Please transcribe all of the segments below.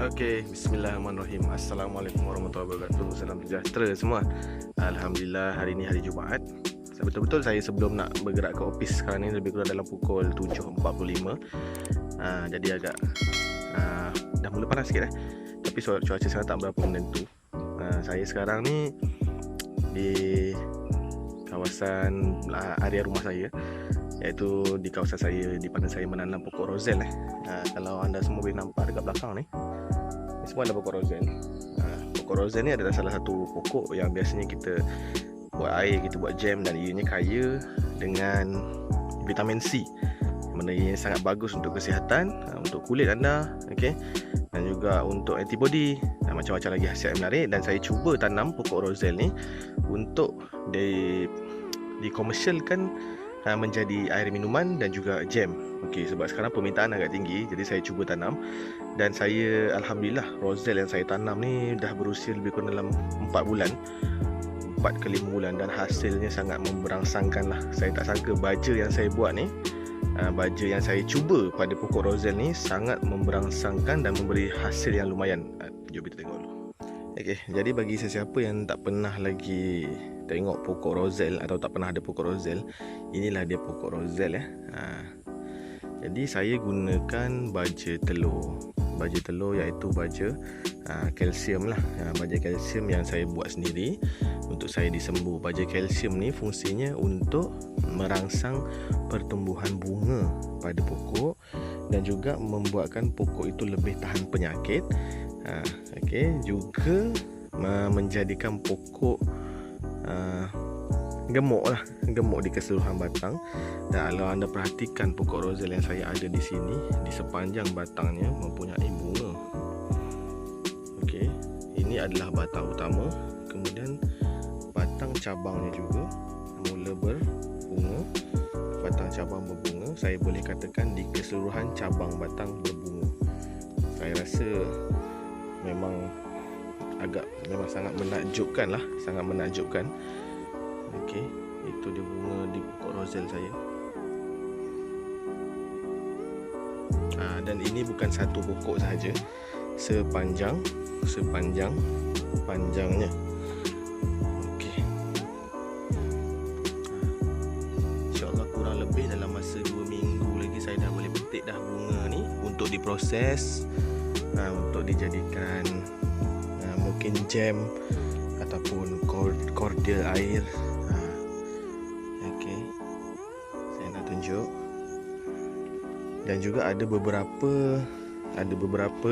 Okey, bismillahirrahmanirrahim. Assalamualaikum warahmatullahi wabarakatuh. Salam sejahtera semua. Alhamdulillah, hari ni hari Jumaat. Betul-betul saya sebelum nak bergerak ke office sekarang ni lebih kurang dalam pukul 7.45. Jadi agak dah mula panas sikit Tapi cuaca sekarang tak berapa menentu. Saya sekarang ni di kawasan area rumah saya, iaitu di kawasan saya, di mana saya menanam pokok rozel. Kalau anda semua boleh nampak dekat belakang ni, semua adalah pokok rozel. Pokok rozel ni adalah salah satu pokok yang biasanya kita buat air, kita buat jam, dan ianya kaya dengan vitamin C, mana ianya sangat bagus untuk kesihatan, untuk kulit anda, okey, dan juga untuk antibody dan macam-macam lagi khasiat yang menarik. Dan saya cuba tanam pokok rozel ni untuk dikomersialkan menjadi air minuman dan juga jam. Okey, sebab sekarang permintaan agak tinggi, jadi saya cuba tanam. Dan saya, alhamdulillah, rozel yang saya tanam ni dah berusia lebih kurang dalam 4 bulan, 4 ke 5 bulan, dan hasilnya sangat memberangsangkan lah. Saya tak sangka baja yang saya buat ni, baja yang saya cuba pada pokok rozel ni sangat memberangsangkan dan memberi hasil yang lumayan. Jom kita tengok dulu. Okey, jadi bagi sesiapa yang tak pernah lagi tengok pokok rozel atau tak pernah ada pokok rozel, inilah dia pokok rozel Jadi saya gunakan baja telur. Baja telur iaitu baja kalsium lah. Baja kalsium yang saya buat sendiri untuk saya disembuh. Baja kalsium ni fungsinya untuk merangsang pertumbuhan bunga pada pokok dan juga membuatkan pokok itu lebih tahan penyakit. Okey, juga menjadikan pokok gemuk di keseluruhan batang. Dan kalau anda perhatikan pokok rozel yang saya ada di sini, di sepanjang batangnya mempunyai bunga. Okey, ini adalah batang utama. Kemudian batang cabangnya juga mula berbunga. Batang cabang berbunga, saya boleh katakan di keseluruhan cabang batang berbunga. Saya rasa memang sangat menakjubkan lah, sangat menakjubkan. Okey, itu dia bunga di pokok rozel saya. Dan ini bukan satu pokok sahaja, panjangnya. Okey, InsyaAllah kurang lebih dalam masa 2 minggu lagi saya dah boleh petik dah bunga ni untuk diproses, untuk dijadikan mungkin jam ataupun cordial air. Okey, saya nak tunjuk. Dan juga ada beberapa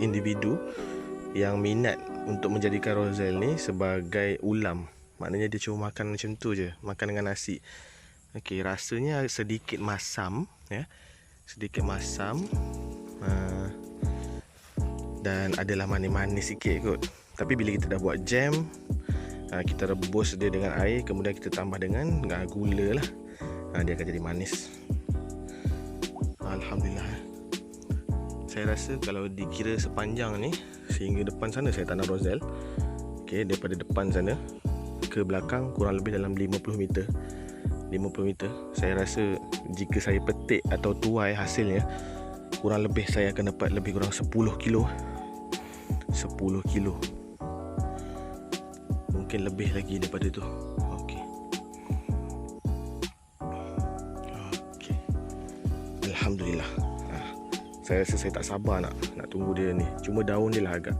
individu yang minat untuk menjadikan rozel ni sebagai ulam. Maknanya dia cuma makan macam tu je, makan dengan nasi. Okey, rasanya sedikit masam, sedikit masam, dan adalah manis-manis sikit kot. Tapi bila kita dah buat jam, kita rebus dia dengan air, kemudian kita tambah dengan gula lah, dia akan jadi manis. Alhamdulillah. Saya rasa kalau dikira sepanjang ni, sehingga depan sana saya tanam rozel. Okey, daripada depan sana ke belakang kurang lebih dalam 50 meter. Saya rasa jika saya petik atau tuai hasilnya, kurang lebih saya akan dapat lebih kurang 10 kilo. Mungkin lebih lagi daripada tu. Okey. Alhamdulillah. Saya rasa saya tak sabar nak tunggu dia ni. Cuma daun dia lah agak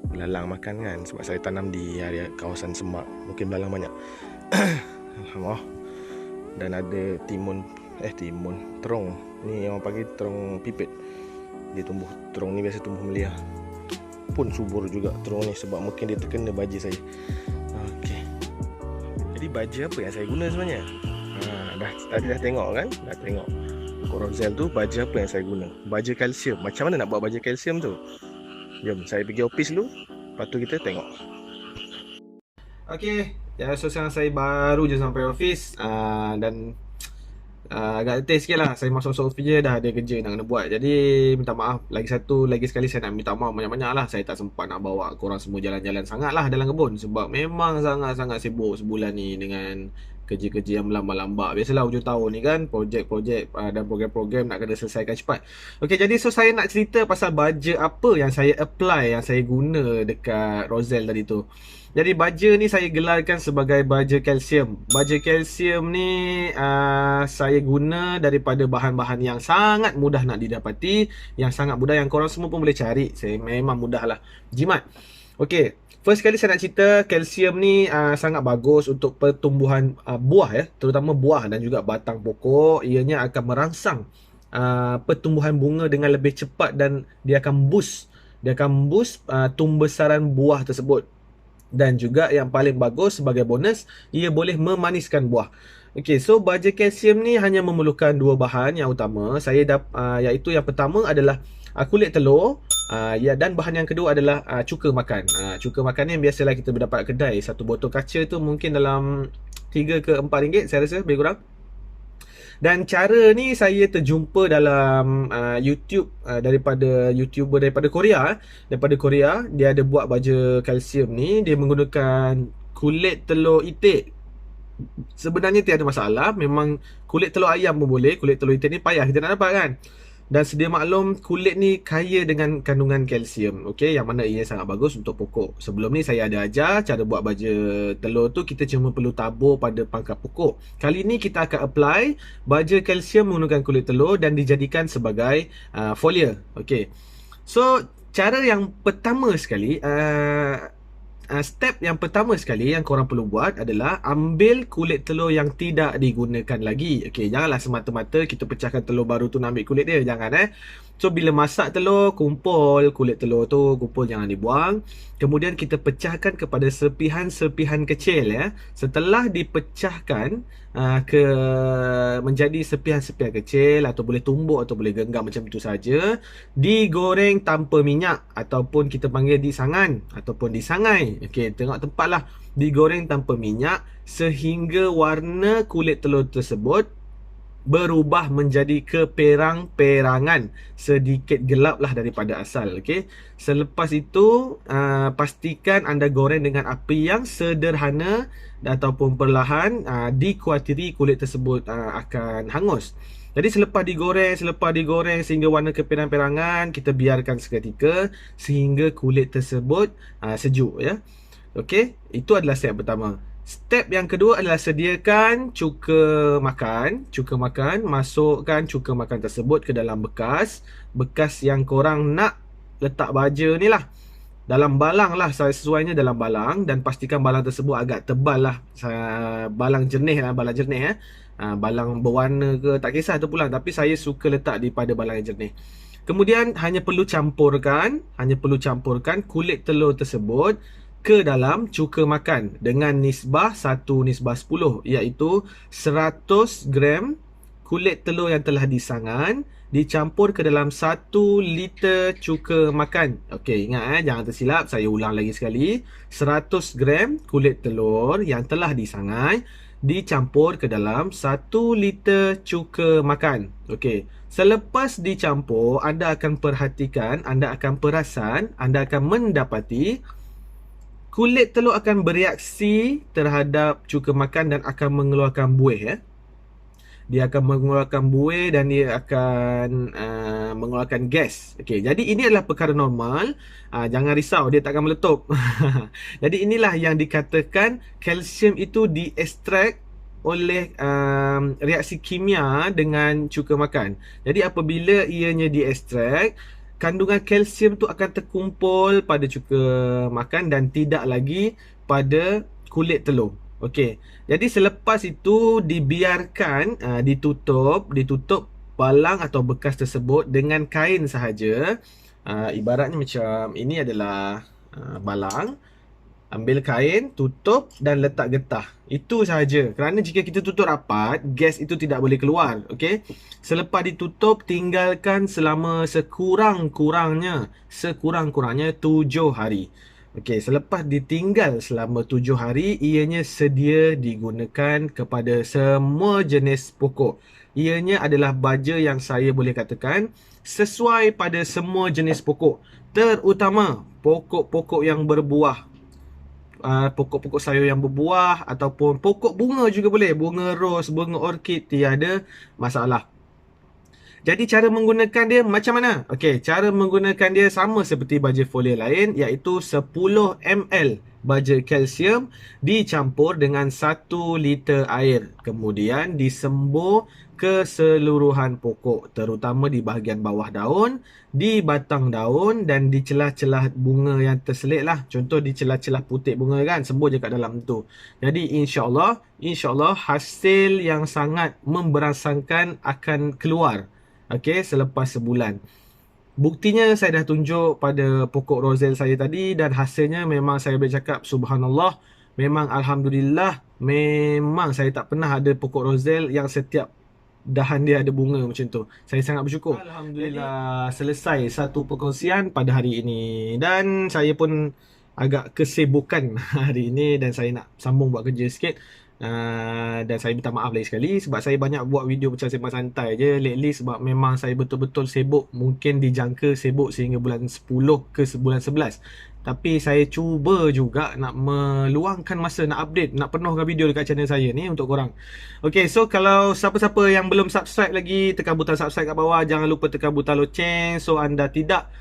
belalang makan kan, sebab saya tanam di area kawasan semak, mungkin belalang banyak. Alhamdulillah. Dan ada timun, terong. Ni yang orang panggil terong pipit. Dia tumbuh, terong ni biasa tumbuh meliah. Pun subur juga terong ni, sebab mungkin dia terkena baja saya. Okey. Jadi baja apa yang saya guna sebenarnya? Tadi dah tengok kan? Dah tengok pokok rozel tu, baja apa yang saya guna? Baja kalsium. Macam mana nak buat baja kalsium tu? Jom saya pergi office dulu, lepas tu kita tengok. Okey, so sekarang saya baru je sampai office, dan agak letih sikit lah. Saya masuk office je dah ada kerja nak kena buat. Jadi minta maaf. Lagi sekali saya nak minta maaf banyak-banyak lah. Saya tak sempat nak bawa korang semua jalan-jalan sangat lah dalam kebun, sebab memang sangat-sangat sibuk sebulan ni dengan kerja-kerja yang melambak-lambak. Biasalah hujung tahun ni kan, projek-projek dan program-program nak kena selesaikan cepat. Okey, jadi so saya nak cerita pasal baja apa yang saya apply, yang saya guna dekat Rozelle tadi tu. Jadi baja ni saya gelarkan sebagai baja kalsium. Baja kalsium ni saya guna daripada bahan-bahan yang sangat mudah nak didapati, yang sangat mudah, yang korang semua pun boleh cari. Saya memang mudah lah jimat. Okey, first kali saya nak cerita kalsium ni sangat bagus untuk pertumbuhan buah ya, terutama buah dan juga batang pokok. Ianya akan merangsang pertumbuhan bunga dengan lebih cepat dan dia akan boost tumbesaran buah tersebut. Dan juga yang paling bagus sebagai bonus, ia boleh memaniskan buah. Okey, so baja kalsium ni hanya memerlukan dua bahan yang utama. Iaitu yang pertama adalah kulit telur, dan bahan yang kedua adalah cuka makan. Cuka makan ni yang biasalah kita berdapat kedai. Satu botol kaca tu mungkin dalam 3 ke 4 ringgit saya rasa, lebih kurang. Dan cara ni saya terjumpa dalam YouTube daripada YouTuber daripada Korea. Daripada Korea, dia ada buat baja kalsium ni. Dia menggunakan kulit telur itik. Sebenarnya tiada masalah. Memang kulit telur ayam pun boleh. Kulit telur itik ni payah kita nak dapat kan. Dan sedia maklum, kulit ni kaya dengan kandungan kalsium. Okey, yang mana ia sangat bagus untuk pokok. Sebelum ni saya ada ajar cara buat baja telur tu, kita cuma perlu tabur pada pangkal pokok. Kali ni kita akan apply baja kalsium menggunakan kulit telur dan dijadikan sebagai foliar. Okey. So, cara yang pertama sekali, step yang pertama sekali yang korang perlu buat adalah ambil kulit telur yang tidak digunakan lagi. Okey, janganlah semata-mata kita pecahkan telur baru tu nak ambil kulit dia, jangan So bila masak telur, kumpul kulit telur tu, jangan dibuang. Kemudian kita pecahkan kepada serpihan-serpihan kecil ya. Setelah dipecahkan menjadi serpihan-serpihan kecil, atau boleh tumbuk atau boleh genggam macam itu saja, digoreng tanpa minyak ataupun kita panggil disangan ataupun disangai. Okey, tengok tempat lah. Digoreng tanpa minyak sehingga warna kulit telur tersebut berubah menjadi keperang-perangan, sedikit gelap lah daripada asal. Okey, selepas itu pastikan anda goreng dengan api yang sederhana ataupun perlahan, dikuatiri kulit tersebut akan hangus. Jadi selepas digoreng sehingga warna keperang-perangan, kita biarkan seketika sehingga kulit tersebut sejuk ya. Okey, itu adalah step pertama. Step yang kedua adalah sediakan cuka makan. Masukkan cuka makan tersebut ke dalam bekas yang korang nak letak baja ni lah. Dalam balang lah, sesuainya dalam balang. Dan pastikan balang tersebut agak tebal lah. Balang jernih lah, balang berwarna ke tak kisah tu pula, tapi saya suka letak pada balang yang jernih. Kemudian hanya perlu campurkan kulit telur tersebut ke dalam cuka makan dengan nisbah 1:10, iaitu 100 gram kulit telur yang telah disangan dicampur ke dalam 1 liter cuka makan. Okey, ingat jangan tersilap, saya ulang lagi sekali. 100 gram kulit telur yang telah disangan dicampur ke dalam 1 liter cuka makan. Okey, selepas dicampur, anda akan perhatikan, anda akan perasan, anda akan mendapati kulit telur akan bereaksi terhadap cuka makan dan akan mengeluarkan buih ya. Dia akan mengeluarkan buih dan dia akan mengeluarkan gas. Okey, jadi ini adalah perkara normal. Jangan risau, dia takkan meletup. Jadi inilah yang dikatakan kalsium itu diekstrak oleh reaksi kimia dengan cuka makan. Jadi apabila ianya diekstrak, kandungan kalsium tu akan terkumpul pada cuka makan dan tidak lagi pada kulit telur. Okey. Jadi selepas itu dibiarkan ditutup balang atau bekas tersebut dengan kain sahaja. Ibaratnya macam ini adalah balang. Ambil kain, tutup dan letak getah. Itu sahaja. Kerana jika kita tutup rapat, gas itu tidak boleh keluar. Okey. Selepas ditutup, tinggalkan selama sekurang-kurangnya 7 hari. Okey, selepas ditinggal selama 7 hari, ianya sedia digunakan kepada semua jenis pokok. Ianya adalah baja yang saya boleh katakan sesuai pada semua jenis pokok, terutama pokok-pokok yang berbuah. pokok-pokok sayur yang berbuah ataupun pokok bunga juga boleh, bunga ros, bunga orkid, tiada masalah. Jadi cara menggunakan dia macam mana? Okey, cara menggunakan dia sama seperti baja foliar lain, iaitu 10 ml baja kalsium dicampur dengan 1 liter air. Kemudian disembur keseluruhan pokok, terutama di bahagian bawah daun, di batang daun dan di celah-celah bunga yang terselit lah. Contoh di celah-celah putik bunga kan, sembur je kat dalam tu. Jadi insya-Allah hasil yang sangat memberasakan akan keluar. Okey, selepas sebulan. Buktinya saya dah tunjuk pada pokok roselle saya tadi dan hasilnya memang saya boleh cakap subhanallah, memang alhamdulillah, memang saya tak pernah ada pokok roselle yang setiap dahan dia ada bunga macam tu. Saya sangat bersyukur. Alhamdulillah, selesai satu perkongsian pada hari ini dan saya pun agak kesibukan hari ini dan saya nak sambung buat kerja sikit. Dan saya minta maaf lagi sekali sebab saya banyak buat video macam sembang santai je lately sebab memang saya betul-betul sibuk, mungkin dijangka sibuk sehingga bulan 10 ke bulan 11. Tapi saya cuba juga nak meluangkan masa nak update, nak penuhkan video dekat channel saya ni untuk korang. Okay, so kalau siapa-siapa yang belum subscribe lagi, tekan butang subscribe kat bawah, jangan lupa tekan butang loceng so anda tidak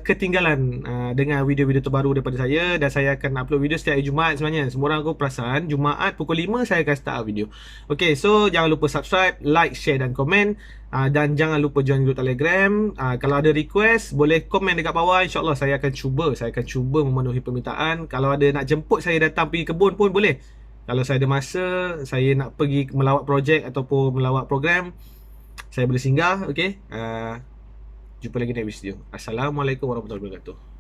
ketinggalan dengan video-video terbaru daripada saya. Dan saya akan upload video setiap hari Jumaat sebenarnya. Semua orang aku perasan Jumaat pukul 5 saya akan start video. Okay, so jangan lupa subscribe, like, share dan komen. Dan jangan lupa join grup Telegram. Kalau ada request boleh komen dekat bawah. InsyaAllah saya akan cuba memenuhi permintaan. Kalau ada nak jemput saya datang pergi kebun pun boleh. Kalau saya ada masa, saya nak pergi melawat projek ataupun melawat program, saya boleh singgah. Okay, jumpa lagi next video. Assalamualaikum warahmatullahi wabarakatuh.